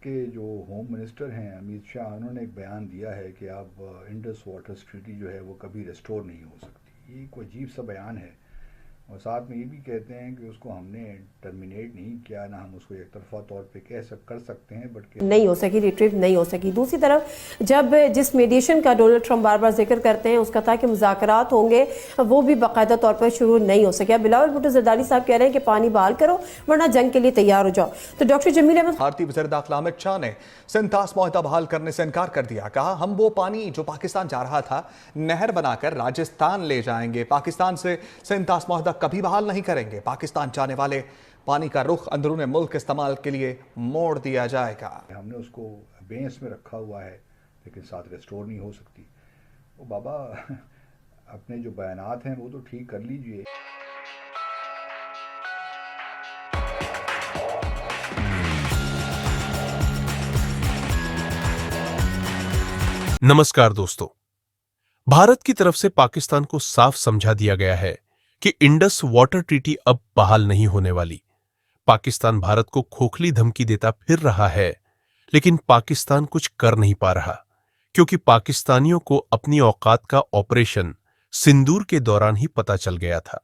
के जो home minister हैं अमित शाह, उन्होंने एक बयान दिया है कि अब इंडस वाटर ट्रीटी जो है वो कभी रिस्टोर नहीं हो सकती। ये एक अजीब सा बयान है। और साथ में ये भी कहते हैं कि उसको हमने टर्मिनेट नहीं किया, ना हम उसको एक तरफा तौर पे कर सकते हैं, बट कि नहीं हो सकी, रिट्रीव नहीं हो सकी। दूसरी तरफ जब जिस मीडिएशन का डोनाल्ड ट्रंप बार बार जिक्र करते हैं उसका था कि मुज़ाकरात होंगे, वो भी बाकायदा तौर पर शुरू नहीं हो सके। बिलावल भुट्टो जरदारी साहब कह रहे हैं कि पानी बहाल करो वरना जंग के लिए तैयार हो जाओ। तो डॉक्टर जमील अहमद भारतीय वज़ीर दाखिला अमित शाह ने सिंतास मुआहदा बहाल करने से इनकार कर दिया। कहा, हम वो पानी जो पाकिस्तान जा रहा था नहर बनाकर राजस्थान ले जाएंगे, पाकिस्तान से सिंतास मुआहदा कभी बहाल नहीं करेंगे। पाकिस्तान जाने वाले पानी का रुख अंदरूनी मुल्क इस्तेमाल के लिए मोड़ दिया जाएगा। हमने उसको बेंस में रखा हुआ है लेकिन साथ रिस्टोर नहीं हो सकती। वो बाबा अपने जो बयानात हैं वो तो ठीक कर लीजिए। नमस्कार दोस्तों। भारत की तरफ से पाकिस्तान को साफ समझा दिया गया है कि इंडस वाटर ट्रीटी अब बहाल नहीं होने वाली। पाकिस्तान भारत को खोखली धमकी देता फिर रहा है, लेकिन पाकिस्तान कुछ कर नहीं पा रहा, क्योंकि पाकिस्तानियों को अपनी औकात का ऑपरेशन सिंदूर के दौरान ही पता चल गया था।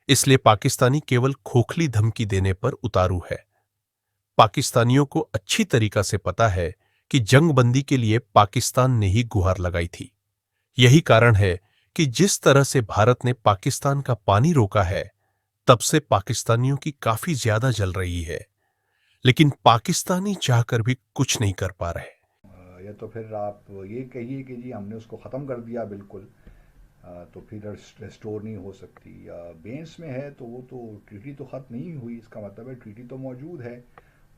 इसलिए पाकिस्तानी केवल खोखली धमकी देने पर उतारू है। पाकिस्तानियों को अच्छी तरीका से पता है कि जंगबंदी के लिए पाकिस्तान ने ही गुहार लगाई थी। यही कारण है कि जिस तरह से भारत ने पाकिस्तान का पानी रोका है, तब से पाकिस्तानियों की काफी ज्यादा जल रही है, लेकिन पाकिस्तानी चाहकर भी कुछ नहीं कर पा रहे। या तो फिर आप ये कहिए कि जी हमने उसको ख़त्म कर दिया बिल्कुल, तो फिर रिस्टोर नहीं हो सकती। बेंस में है तो वो तो ट्रीटी तो ख़त्म नहीं हुई, इसका मतलब है ट्रीटी तो मौजूद है।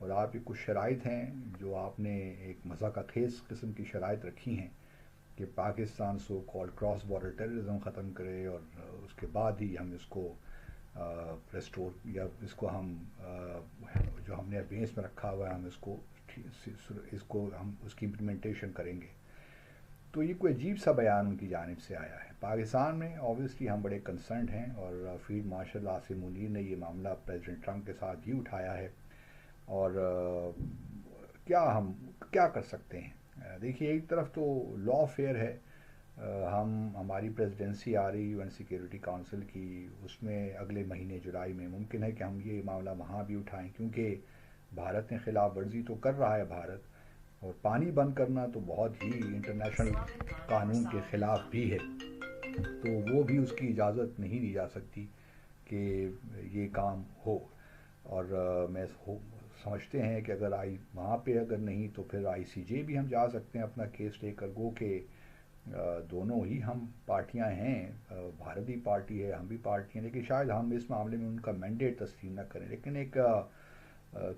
और आप ये कुछ शराइत हैं जो आपने एक मज़ा का खेस किस्म की शराइत रखी हैं कि Pakistan so called cross border terrorism ख़त्म करे और उसके बाद ही हम इसको रेस्टोर या इसको हम जो हमने बेंस में रखा हुआ है हम इसको हम उसकी इम्प्लीमेंटेशन करेंगे। तो ये कोई अजीब सा बयान उनकी जानिब से आया है। पाकिस्तान में ऑब्वियसली हम बड़े कंसर्न हैं और फील्ड मार्शल आसिम मुनीर ने ये मामला प्रेसिडेंट ट्रंप के साथ भी उठाया है। और हम क्या कर सकते हैं? देखिए, एक तरफ तो लॉ फेयर है। हमारी प्रेसिडेंसी आ रही यूएन सिक्योरिटी काउंसिल की, उसमें अगले महीने जुलाई में मुमकिन है कि हम ये मामला वहाँ भी उठाएं, क्योंकि भारत ने खिलाफ वर्जी तो कर रहा है भारत, और पानी बंद करना तो बहुत ही इंटरनेशनल कानून के ख़िलाफ़ भी है। तो वो भी उसकी इजाज़त नहीं दी जा सकती कि ये काम हो। और मैं समझते हैं कि अगर वहाँ पे अगर नहीं तो फिर आईसीजे भी हम जा सकते हैं अपना केस लेकर। गो के दोनों ही हम पार्टियां हैं, भारत भी पार्टी है, हम भी पार्टी हैं, लेकिन शायद हम इस मामले में उनका मैंडेट तस्लीम न करें, लेकिन एक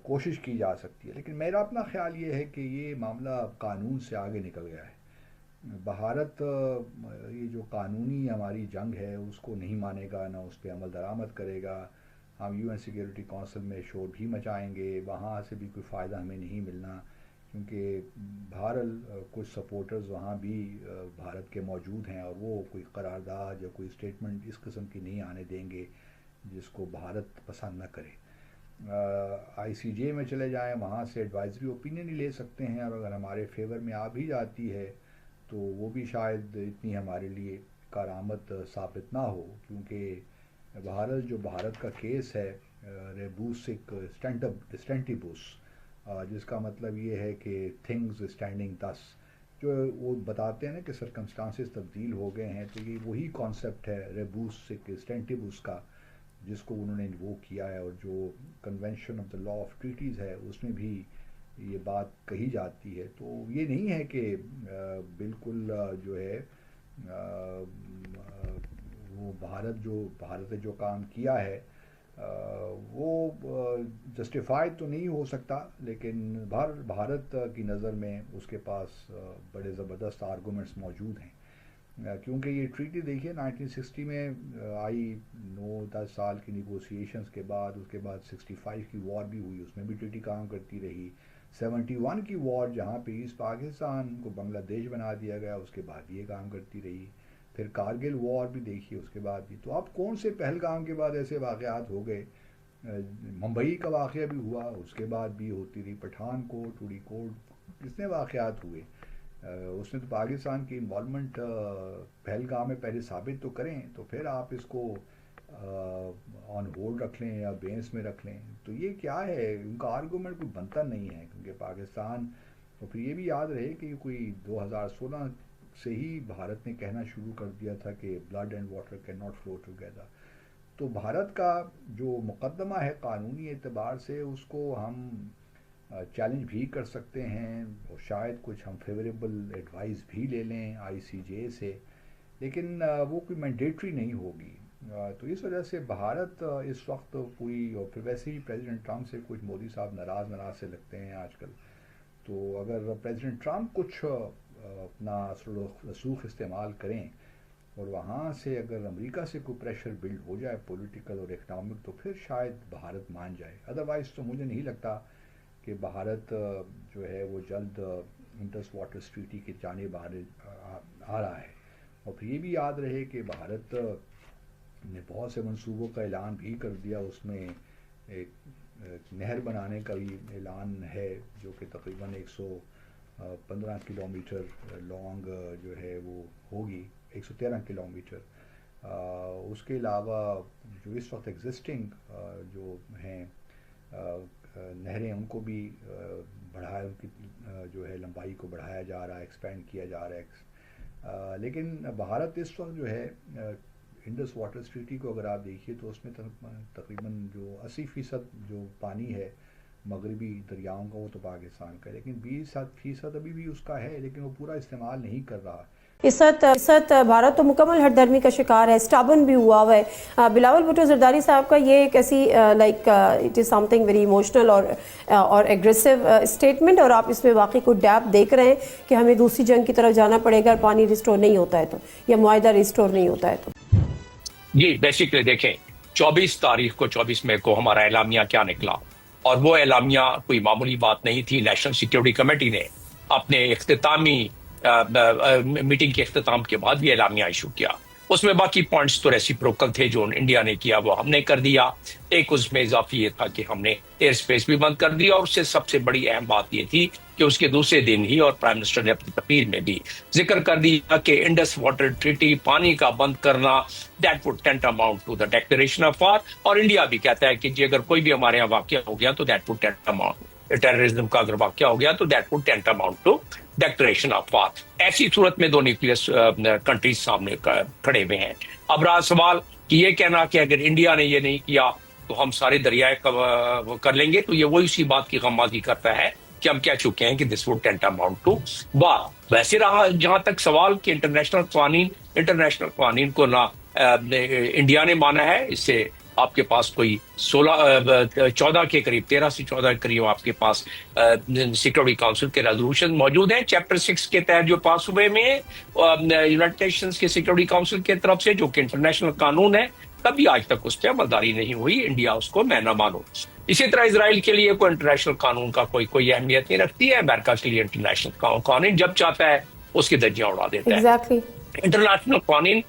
कोशिश की जा सकती है। लेकिन मेरा अपना ख्याल ये है कि ये मामला कानून से आगे निकल गया है। भारत ये जो कानूनी हमारी जंग है उसको नहीं मानेगा, ना उस पर अमल दरामद करेगा। हम यूएन सिक्योरिटी काउंसिल में शोर भी मचाएंगे, वहाँ से भी कोई फ़ायदा हमें नहीं मिलना, क्योंकि बहरहाल कुछ सपोर्टर्स वहाँ भी भारत के मौजूद हैं और वो कोई करारदाद या कोई स्टेटमेंट इस किस्म की नहीं आने देंगे जिसको भारत पसंद न करे। आईसीजे में चले जाएं, वहाँ से एडवाइजरी ओपिनियन ही ले सकते हैं, और अगर हमारे फेवर में आ भी जाती है तो वो भी शायद इतनी हमारे लिए कारामद साबित ना हो, क्योंकि बहरहाल जो भारत का केस है रेबूसिक स्टेंटिबूस, जिसका मतलब ये है कि थिंग्स स्टैंडिंग दस, जो वो बताते हैं ना कि सरकमस्टांसेस तब्दील हो गए हैं, तो ये वही कॉन्सेप्ट है रेबूसिक स्टेंटिबूस का, जिसको उन्होंने वो किया है। और जो convention of the law of treaties है उसमें भी ये बात कही जाती है। तो ये नहीं है कि बिल्कुल जो है वो भारत ने जो काम किया है वो जस्टिफाइड तो नहीं हो सकता, लेकिन भारत की नज़र में उसके पास बड़े ज़बरदस्त आर्गूमेंट्स मौजूद हैं। क्योंकि ये ट्रीटी देखिए 1960 में आई, 9-10 साल की निगोसिएशंस के बाद, उसके बाद 65 की वॉर भी हुई, उसमें भी ट्रीटी काम करती रही। 71 की वॉर जहाँ पे ईस्ट पाकिस्तान को बांग्लादेश बना दिया गया, उसके बाद भी ये काम करती रही। फिर कारगिल वॉर भी देखिए, उसके बाद भी। तो अब कौन से पहलगाम के बाद ऐसे वाक़यात हो गए मुंबई का वाक़या भी हुआ, उसके बाद भी होती रही, पठानकोट, उड़ीकोट, कितने वाक़यात हुए। उसमें तो पाकिस्तान की इन्वॉल्वमेंट पहलगाम में पहले साबित तो करें, तो फिर आप इसको ऑन होल्ड रख लें या बेंस में रख लें। तो ये क्या है, उनका आर्गूमेंट कोई बनता नहीं है, क्योंकि पाकिस्तान, और फिर ये भी याद रहे कि कोई 2016 से ही भारत ने कहना शुरू कर दिया था कि blood and water can not flow together. तो भारत का जो मुकदमा है कानूनी एतबार से, उसको हम चैलेंज भी कर सकते हैं, और शायद कुछ हम फेवरेबल एडवाइस भी ले लें ICJ से, लेकिन वो कोई मैंडेटरी नहीं होगी। तो इस वजह से भारत इस वक्त पूरी, और फिर वैसे ही प्रेसिडेंट ट्रम्प से कुछ मोदी साहब नाराज़ से लगते हैं आजकल। तो अगर प्रेसिडेंट ट्रम्प कुछ अपना रसूख इस्तेमाल करें और वहाँ से अगर अमेरिका से कोई प्रेशर बिल्ड हो जाए पॉलिटिकल और इकनॉमिक, तो फिर शायद भारत मान जाए। अदरवाइज़ तो मुझे नहीं लगता कि भारत जो है वो जल्द इंडस वाटर ट्रीटी की जानिब आ रहा है। और फिर ये भी याद रहे कि भारत ने बहुत से मंसूबों का ऐलान भी कर दिया, उसमें एक नहर बनाने का भी ऐलान है, जो कि तकरीबन 115 किलोमीटर लॉन्ग जो है वो होगी, 113 किलोमीटर। उसके अलावा जो इस वक्त एग्जिस्टिंग जो हैं नहरें, उनको भी बढ़ाया, उनकी जो है लंबाई को बढ़ाया जा रहा है, एक्सपेंड किया जा रहा है। लेकिन भारत इस वक्त जो है इंडस वाटर ट्रीटी को अगर आप देखिए, तो उसमें तकरीबन जो 80% जो पानी है मगरबी दरियाओं का, वो तो पाकिस्तान का है, लेकिन 20% अभी भी उसका है, लेकिन वो पूरा इस्तेमाल नहीं कर रहा। इस वक्त भारत तो मुकम्मल हठधर्मी का शिकार है, स्टबन भी हुआ हुआ है। बिलावल भुट्टो जरदारी साहब का ये एक ऐसी like it is something very emotional और एग्रेसिव स्टेटमेंट, और आप इसमें वाकई को डैप देख रहे हैं कि हमें दूसरी जंग की तरफ जाना पड़ेगा, पानी रिस्टोर नहीं होता है तो, या मुआहदा रिस्टोर नहीं होता है तो। जी बेसिकली देखें, 24 मई को हमारा एलामिया क्या निकला, और वो एलामिया कोई मामूली बात नहीं थी। नेशनल सिक्योरिटी कमेटी ने अपने इख्तितामी मीटिंग के इख्तिताम के बाद भी एलामिया इशू किया। उसमें बाकी पॉइंट्स तो रेसिप्रोकल थे, जो इंडिया ने किया वो हमने कर दिया। एक उसमें इजाफी ये था कि हमने एयर स्पेस भी बंद कर दिया, और उससे सबसे बड़ी अहम बात ये थी कि उसके दूसरे दिन ही, और प्राइम मिनिस्टर ने अपनी तकरीर में भी जिक्र कर दिया कि इंडस वाटर ट्रीटी, पानी का बंद करना, that would tantamount to the declaration of war. और इंडिया भी कहता है कि जी अगर कोई भी हमारे यहाँ वाकया हो गया तो that would tantamount, terrorism का अगर वाकया हो गया तो that would tantamount to declaration of war. ऐसी सूरत में दो न्यूक्लियर कंट्रीज सामने खड़े हुए हैं। अब रहा सवाल कि ये कहना कि अगर इंडिया ने ये नहीं किया तो हम सारे दरियाए कर लेंगे, तो ये वही उसी बात की गम्माजी करता है कि हम कह चुके हैं कि this would tantamount to war. वैसे रहा जहां तक सवाल कि इंटरनेशनल कानून को ना इंडिया ने माना है, इससे आपके पास कोई 14 के करीब, 13 से 14 के करीब आपके पास सिक्योरिटी काउंसिल के रेजोल्यूशन मौजूद हैं चैप्टर 6 के तहत जो पास हुए में यूनाइटेड नेशंस के सिक्योरिटी काउंसिल के तरफ से, जो कि इंटरनेशनल कानून है। कभी आज तक उस पर अमलदारी नहीं हुई, इंडिया उसको मैं न मानो। इसी तरह इसराइल के लिए कोई इंटरनेशनल कानून का कोई अहमियत नहीं रखती है। अमेरिका के लिए इंटरनेशनल कानून जब चाहता है उसकी धज्जियां उड़ा देता है। इंटरनेशनल कानून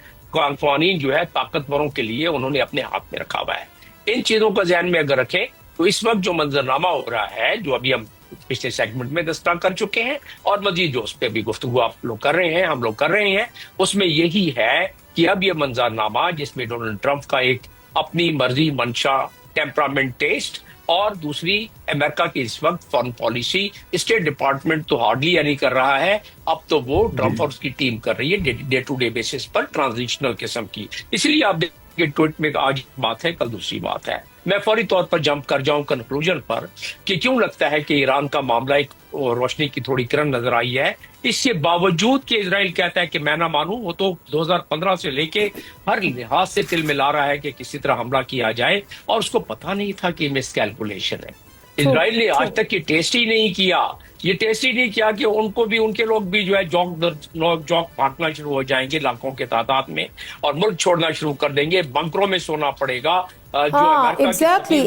जो है ताकतवरों के लिए उन्होंने अपने हाथ में रखा हुआ है। इन चीजों का ध्यान में अगर रखें तो इस वक्त जो मंजरनामा हो रहा है, जो अभी हम पिछले सेगमेंट में दस्तक कर चुके हैं, और मजीद जो उस पर भी गुफ्तगू आप लोग कर रहे हैं, हम लोग कर रहे हैं, उसमें यही है कि अब ये मंजरनामा जिसमें डोनाल्ड ट्रंप का एक अपनी मर्जी, मंशा, टेम्परामेंट, टेस्ट, और दूसरी अमेरिका की इस वक्त फॉरेन पॉलिसी, स्टेट डिपार्टमेंट तो हार्डली यानी कर रहा है, अब तो वो ट्रंप और उसकी टीम कर रही है डे टू डे बेसिस पर ट्रांजिशनल किस्म की। इसलिए आप देखिए ट्वीट में आज बात है, कल दूसरी बात है। मैं फौरी तौर पर जंप कर जाऊं कंक्लूजन पर कि क्यों लगता है कि ईरान का मामला एक रोशनी की थोड़ी किरण नजर आई है, इसके बावजूद कि इजराइल कहता है कि मैं ना मानूं, वो तो 2015 से लेके हर लिहाज से तिल मिला रहा है कि किसी तरह हमला किया जाए, और उसको पता नहीं था कि मिस कैलकुलेशन है। इजराइल ने आज तक ये टेस्ट ही नहीं किया कि उनको भी, उनके लोग भी जो है जौक भागना शुरू हो जाएंगे लाखों के तादाद में, और मुल्क छोड़ना शुरू कर देंगे, बंकरों में सोना पड़ेगा। एग्जैक्टली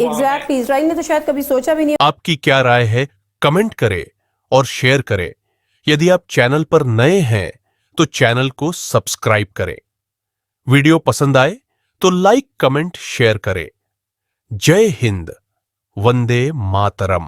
इजराइल ने तो शायद कभी सोचा भी नहीं। आपकी क्या राय है, कमेंट करें और शेयर करें। यदि आप चैनल पर नए हैं तो चैनल को सब्सक्राइब करें। वीडियो पसंद आए तो लाइक, कमेंट, शेयर करें। जय हिंद, वंदे मातरम।